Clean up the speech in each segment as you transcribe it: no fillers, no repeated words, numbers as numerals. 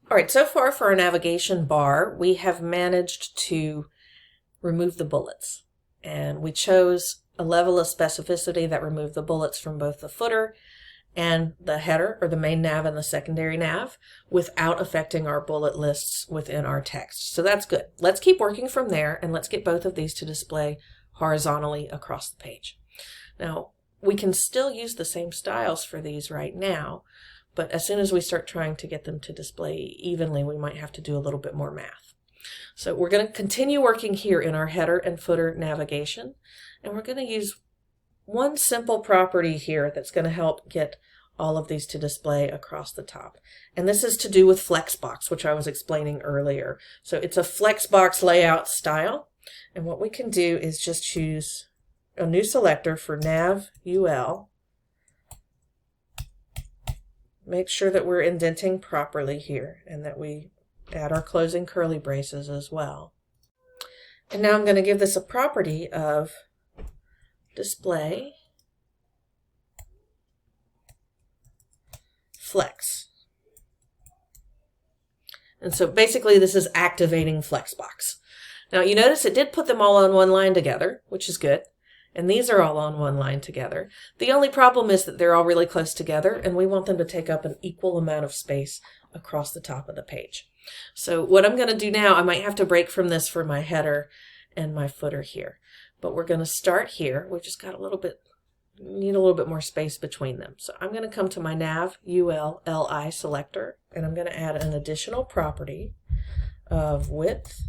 All right, so far for our navigation bar, we have managed to remove the bullets. And we chose a level of specificity that removed the bullets from both the footer and the header, or the main nav and the secondary nav, without affecting our bullet lists within our text. So that's good. Let's keep working from there, and let's get both of these to display horizontally across the page. Now, we can still use the same styles for these right now, but as soon as we start trying to get them to display evenly, we might have to do a little bit more math. So we're going to continue working here in our header and footer navigation, and we're going to use one simple property here that's going to help get all of these to display across the top. And this is to do with Flexbox, which I was explaining earlier. So it's a Flexbox layout style, and what we can do is just choose a new selector for Nav UL. Make sure that we're indenting properly here and that we add our closing curly braces as well. And now I'm going to give this a property of display flex. And so basically this is activating Flexbox. Now you notice it did put them all on one line together, which is good. And these are all on one line together. The only problem is that they're all really close together, and we want them to take up an equal amount of space across the top of the page. So what I'm going to do now, I might have to break from this for my header and my footer here. But we're going to start here. We've just got need a little bit more space between them. So I'm going to come to my Nav UL LI selector, and I'm going to add an additional property of width.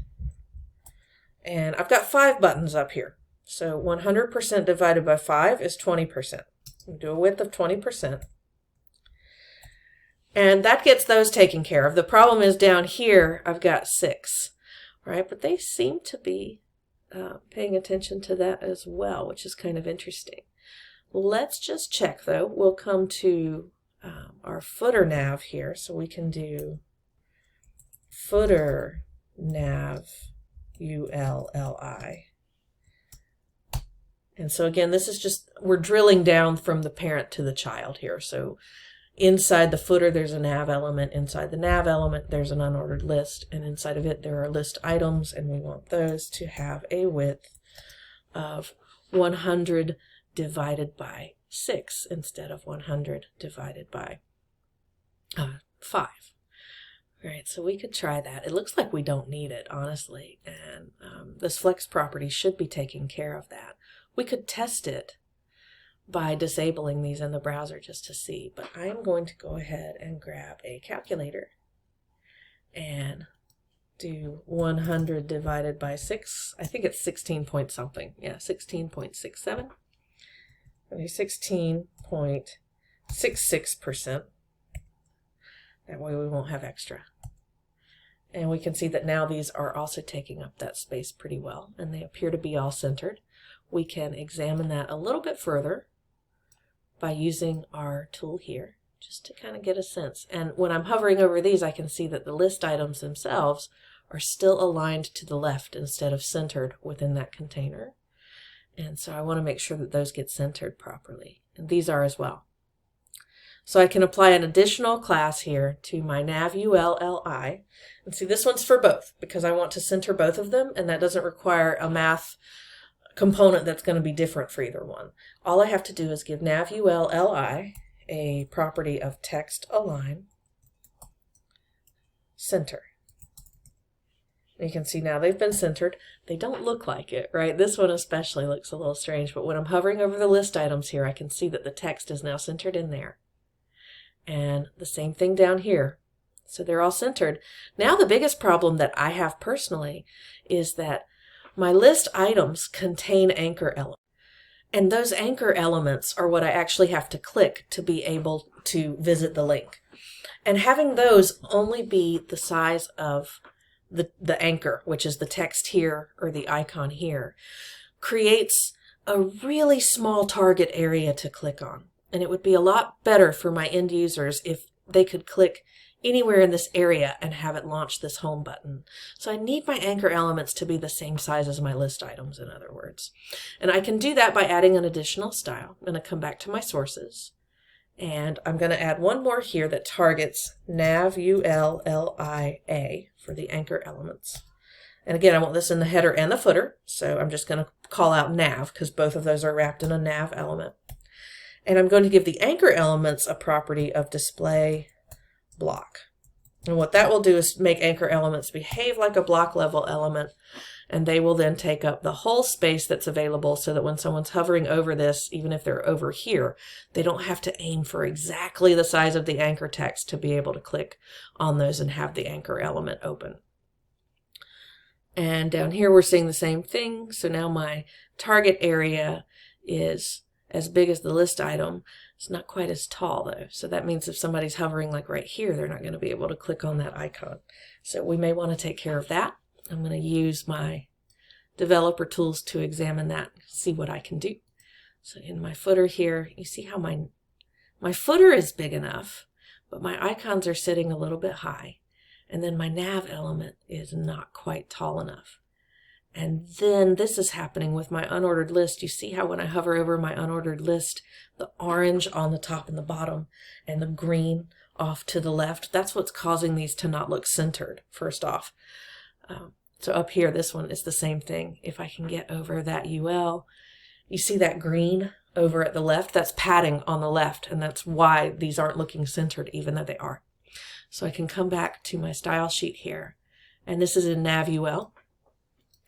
And I've got 5 buttons up here. So 100% divided by 5 is 20%. We do a width of 20. And that gets those taken care of. The problem is down here, I've got 6, right? But they seem to be paying attention to that as well, which is kind of interesting. Let's just check though. We'll come to our footer nav here. So we can do footer nav ULLI. And so again, this is just, we're drilling down from the parent to the child here. So inside the footer, there's a nav element. Inside the nav element, there's an unordered list. And inside of it, there are list items. And we want those to have a width of 100 divided by 6 instead of 100 divided by 5. All right, so we could try that. It looks like we don't need it, honestly. And this flex property should be taking care of that. We could test it by disabling these in the browser just to see, but I'm going to go ahead and grab a calculator and do 100 divided by 6. I think it's 16 point something. Yeah, 16.67. Maybe 16.66%. That way we won't have extra. And we can see that now these are also taking up that space pretty well, and they appear to be all centered. We can examine that a little bit further by using our tool here, just to kind of get a sense. And when I'm hovering over these, I can see that the list items themselves are still aligned to the left instead of centered within that container. And so I want to make sure that those get centered properly. And these are as well. So I can apply an additional class here to my Nav ULLI. And see, this one's for both because I want to center both of them, and that doesn't require a math component that's going to be different for either one. All I have to do is give Nav ULLI a property of text align center. And you can see now they've been centered. They don't look like it, right? This one especially looks a little strange, but when I'm hovering over the list items here, I can see that the text is now centered in there. And the same thing down here. So they're all centered. Now the biggest problem that I have personally is that my list items contain anchor elements. And those anchor elements are what I actually have to click to be able to visit the link. And having those only be the size of the anchor, which is the text here or the icon here, creates a really small target area to click on. And it would be a lot better for my end users if they could click anywhere in this area and have it launch this home button. So I need my anchor elements to be the same size as my list items, in other words. And I can do that by adding an additional style. I'm going to come back to my sources And I'm going to add one more here that targets nav ULLIA for the anchor elements. And again, I want this in the header and the footer, so I'm just going to call out nav because both of those are wrapped in a nav element. And I'm going to give the anchor elements a property of display block. And what that will do is make anchor elements behave like a block level element, and they will then take up the whole space that's available so that when someone's hovering over this, even if they're over here, they don't have to aim for exactly the size of the anchor text to be able to click on those and have the anchor element open. And down here we're seeing the same thing. So now my target area is as big as the list item. It's not quite as tall though. So that means if somebody's hovering like right here, they're not going to be able to click on that icon. So we may want to take care of that. I'm going to use my developer tools to examine that, see what I can do. So in my footer here, you see how my footer is big enough, but my icons are sitting a little bit high. And then my nav element is not quite tall enough. And then this is happening with my unordered list. You see how when I hover over my unordered list, the orange on the top and the bottom and the green off to the left, that's what's causing these to not look centered, first off. So up here, this one is the same thing. If I can get over that UL, you see that green over at the left? That's padding on the left, and that's why these aren't looking centered, even though they are. So I can come back to my style sheet here, and this is in nav UL.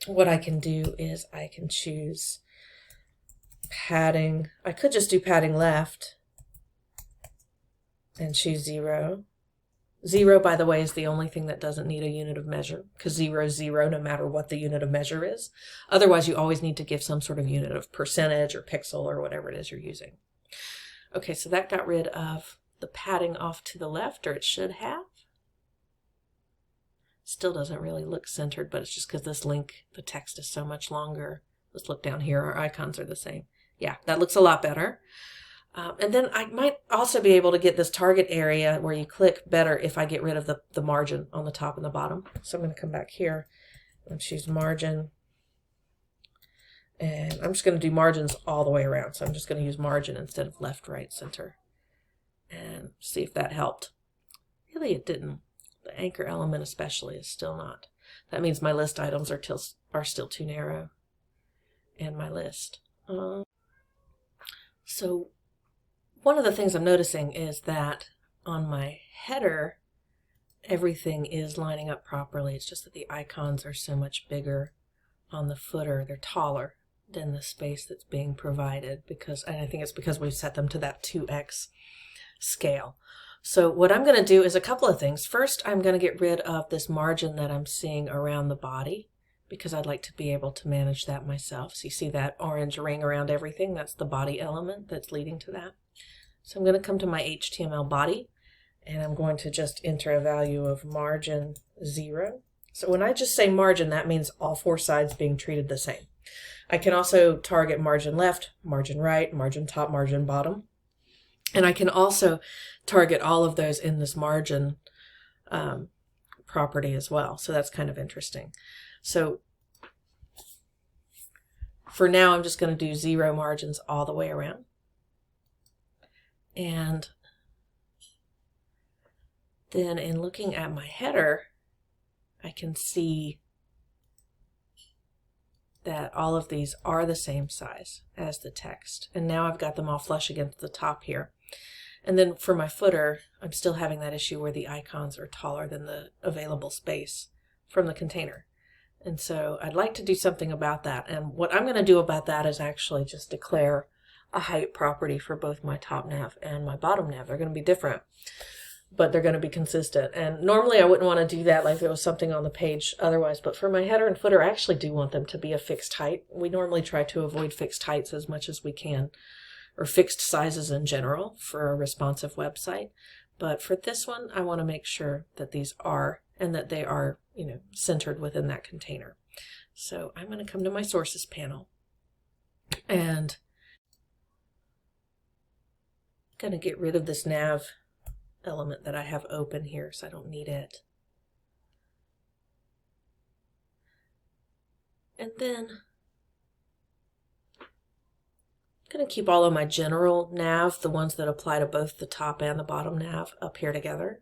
What I can do is I can choose padding. I could just do padding left and choose 0. 0, by the way, is the only thing that doesn't need a unit of measure, because 0 is 0 no matter what the unit of measure is. Otherwise, you always need to give some sort of unit of percentage or pixel or whatever it is you're using. Okay, so that got rid of the padding off to the left, or it should have. Still doesn't really look centered, but it's just because this link, the text is so much longer. Let's look down here. Our icons are the same. Yeah, that looks a lot better. And then I might also be able to get this target area where you click better if I get rid of the margin on the top and the bottom. So I'm going to come back here and choose margin. And I'm just going to do margins all the way around. So I'm just going to use margin instead of left, right, center. And see if that helped. Really, it didn't. The anchor element especially is still not. That means my list items are still too narrow. And my list. So one of the things I'm noticing is that on my header, everything is lining up properly. It's just that the icons are so much bigger on the footer. They're taller than the space that's being provided, and I think it's because we've set them to that 2x scale. So what I'm going to do is a couple of things. First, I'm going to get rid of this margin that I'm seeing around the body, because I'd like to be able to manage that myself. So you see that orange ring around everything? That's the body element that's leading to that. So I'm going to come to my HTML body, and I'm going to just enter a value of margin 0. So when I just say margin, that means all 4 sides being treated the same. I can also target margin left, margin right, margin top, margin bottom. And I can also target all of those in this margin property as well. So that's kind of interesting. So for now, I'm just going to do 0 margins all the way around. And then in looking at my header, I can see that all of these are the same size as the text. And now I've got them all flush against the top here. And then for my footer, I'm still having that issue where the icons are taller than the available space from the container. And so I'd like to do something about that. And what I'm going to do about that is actually just declare a height property for both my top nav and my bottom nav. They're going to be different, but they're going to be consistent. And normally I wouldn't want to do that like there was something on the page otherwise, but for my header and footer, I actually do want them to be a fixed height. We normally try to avoid fixed heights as much as we can, or fixed sizes in general for a responsive website. But for this one, I want to make sure that these are, and that they are, centered within that container. So I'm going to come to my sources panel, and I'm going to get rid of this nav element that I have open here, so I don't need it. And then I'm I'm going to keep all of my general nav, the ones that apply to both the top and the bottom nav, up here together.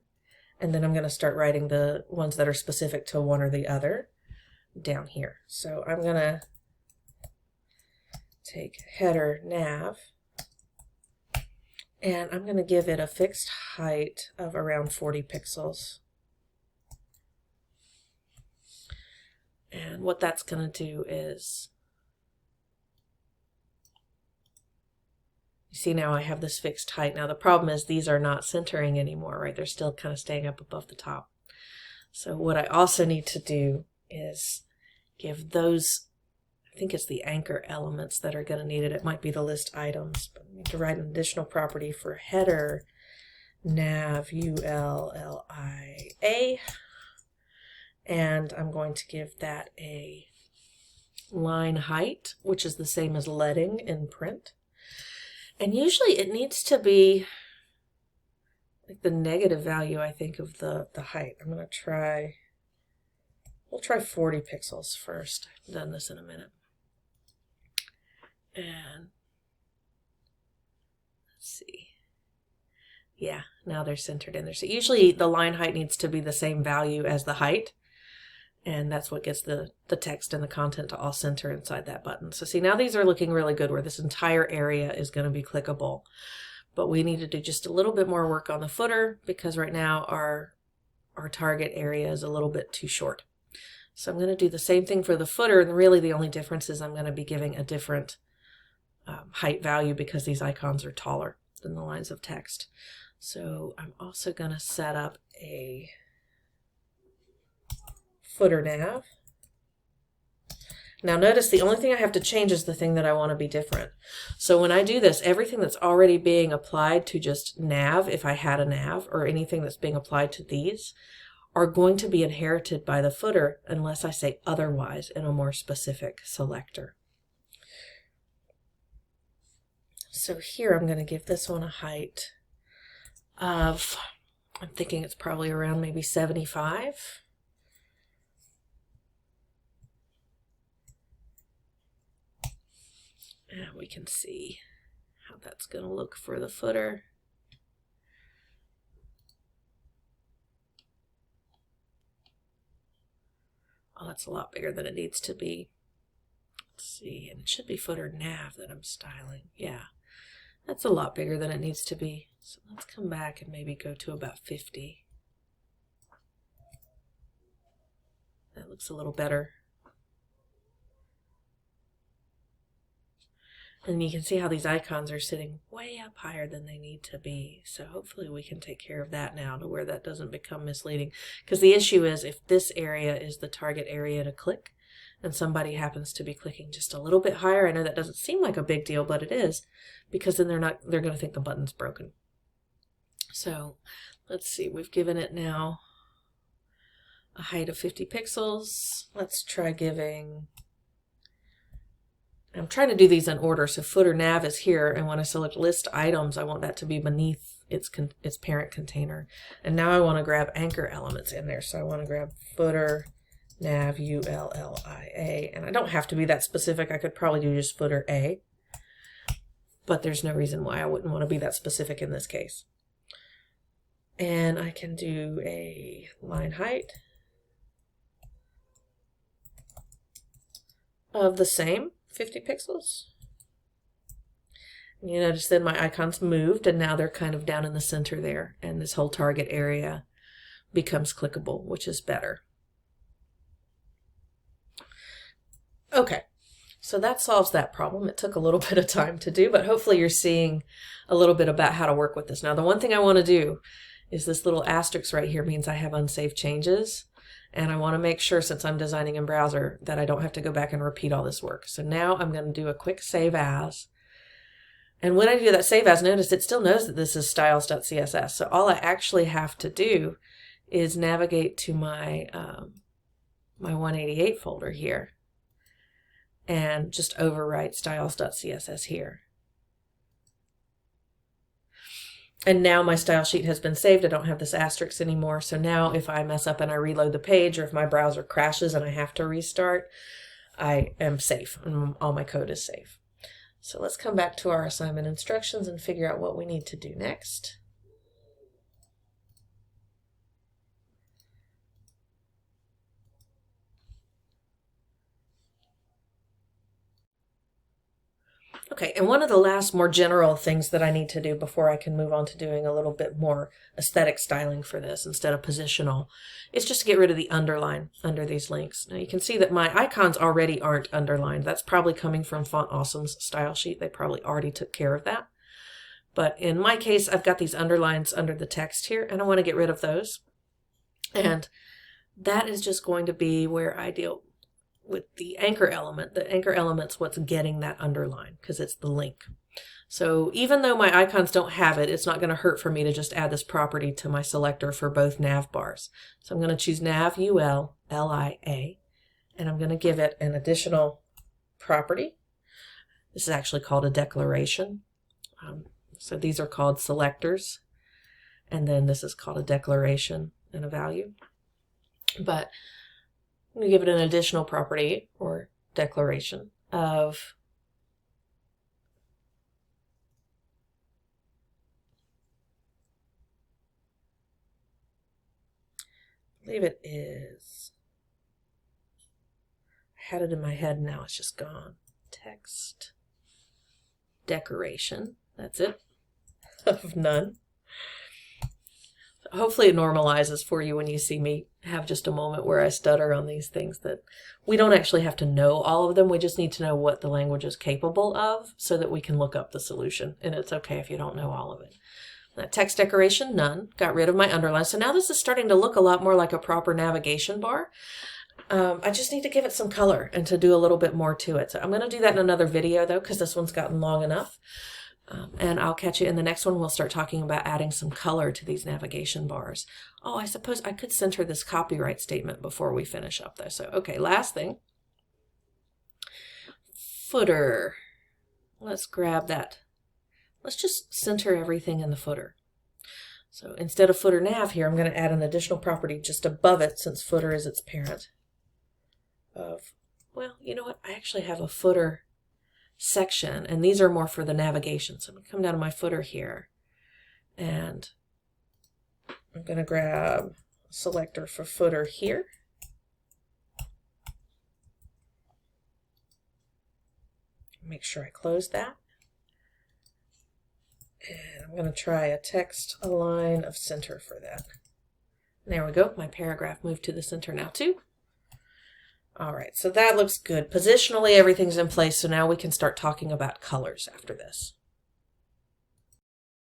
And then I'm going to start writing the ones that are specific to one or the other down here. So I'm going to take header nav, and I'm going to give it a fixed height of around 40 pixels. And what that's going to do is, you see now I have this fixed height. Now the problem is these are not centering anymore, right? They're still kind of staying up above the top. So what I also need to do is give those, I think it's the anchor elements that are going to need it. It might be the list items, but I need to write an additional property for header nav ULLIA. And I'm going to give that a line height, which is the same as leading in print. And usually it needs to be like the negative value, I think, of the height. I'm going to try, we'll try 40 pixels first. I've done this in a minute. And let's see. Yeah, now they're centered in there. So usually the line height needs to be the same value as the height. And that's what gets the text and the content to all center inside that button. So see, now these are looking really good where this entire area is going to be clickable. But we need to do just a little bit more work on the footer because right now our target area is a little bit too short. So I'm going to do the same thing for the footer, and really the only difference is I'm going to be giving a different height value because these icons are taller than the lines of text. So I'm also going to set up a footer nav. Now notice the only thing I have to change is the thing that I want to be different. So when I do this, everything that's already being applied to just nav, if I had a nav, or anything that's being applied to these, are going to be inherited by the footer unless I say otherwise in a more specific selector. So here I'm going to give this one a height of, I'm thinking it's probably around maybe 75. And we can see how that's going to look for the footer. Oh, that's a lot bigger than it needs to be. Let's see, and it should be footer nav that I'm styling. Yeah, that's a lot bigger than it needs to be. So let's come back and maybe go to about 50. That looks a little better. And you can see how these icons are sitting way up higher than they need to be. So hopefully we can take care of that now to where that doesn't become misleading. Because the issue is if this area is the target area to click and somebody happens to be clicking just a little bit higher, I know that doesn't seem like a big deal, but it is, because then they're going to think the button's broken. So let's see, we've given it now a height of 50 pixels. Let's try giving, I'm trying to do these in order. So footer nav is here, and when I select list items, I want that to be beneath its parent container. And now I want to grab anchor elements in there. So I want to grab footer nav ULLIA, and I don't have to be that specific. I could probably do just footer A, but there's no reason why I wouldn't want to be that specific in this case. And I can do a line height of the same 50 pixels. You notice that my icons moved and now they're kind of down in the center there, and this whole target area becomes clickable, which is better. Okay, so that solves that problem. It took a little bit of time to do, but hopefully you're seeing a little bit about how to work with this. Now the one thing I want to do is this little asterisk right here means I have unsaved changes. And I want to make sure, since I'm designing in browser, that I don't have to go back and repeat all this work. So now I'm going to do a quick save as. And when I do that save as, notice it still knows that this is styles.css. So all I actually have to do is navigate to my, my 188 folder here and just overwrite styles.css here. And now my style sheet has been saved. I don't have this asterisk anymore. So now if I mess up and I reload the page, or if my browser crashes and I have to restart, I am safe and all my code is safe. So let's come back to our assignment instructions and figure out what we need to do next. Okay, and one of the last more general things that I need to do before I can move on to doing a little bit more aesthetic styling for this instead of positional is just to get rid of the underline under these links. Now you can see that my icons already aren't underlined. That's probably coming from Font Awesome's style sheet. They probably already took care of that. But in my case, I've got these underlines under the text here, and I want to get rid of those. And that is just going to be where I deal with the anchor element. The anchor element's what's getting that underline because it's the link. So even though my icons don't have it, it's not going to hurt for me to just add this property to my selector for both nav bars. So I'm going to choose nav UL LIA, and I'm going to give it an additional property. This is actually called a declaration. So these are called selectors, and then this is called a declaration and a value. But I'm going to give it an additional property or declaration of I believe it is, I had it in my head, now it's just gone. Text decoration, that's it, of none. Hopefully it normalizes for you when you see me have just a moment where I stutter on these things, that we don't actually have to know all of them. We just need to know what the language is capable of so that we can look up the solution. And it's okay if you don't know all of it. That text decoration, none. Got rid of my underline. So now this is starting to look a lot more like a proper navigation bar. I just need to give it some color and to do a little bit more to it. So I'm going to do that in another video though, because this one's gotten long enough. And I'll catch you in the next one. We'll start talking about adding some color to these navigation bars. Oh, I suppose I could center this copyright statement before we finish up though. So, okay, last thing. Footer. Let's grab that. Let's just center everything in the footer. So instead of footer nav here, I'm going to add an additional property just above it since footer is its parent. Well, you know what? I actually have a footer section, and these are more for the navigation. So I'm going to come down to my footer here, and I'm going to grab a selector for footer here. Make sure I close that. And I'm going to try a text align of center for that. And there we go. My paragraph moved to the center now too. All right, so that looks good. Positionally, everything's in place, so now we can start talking about colors after this.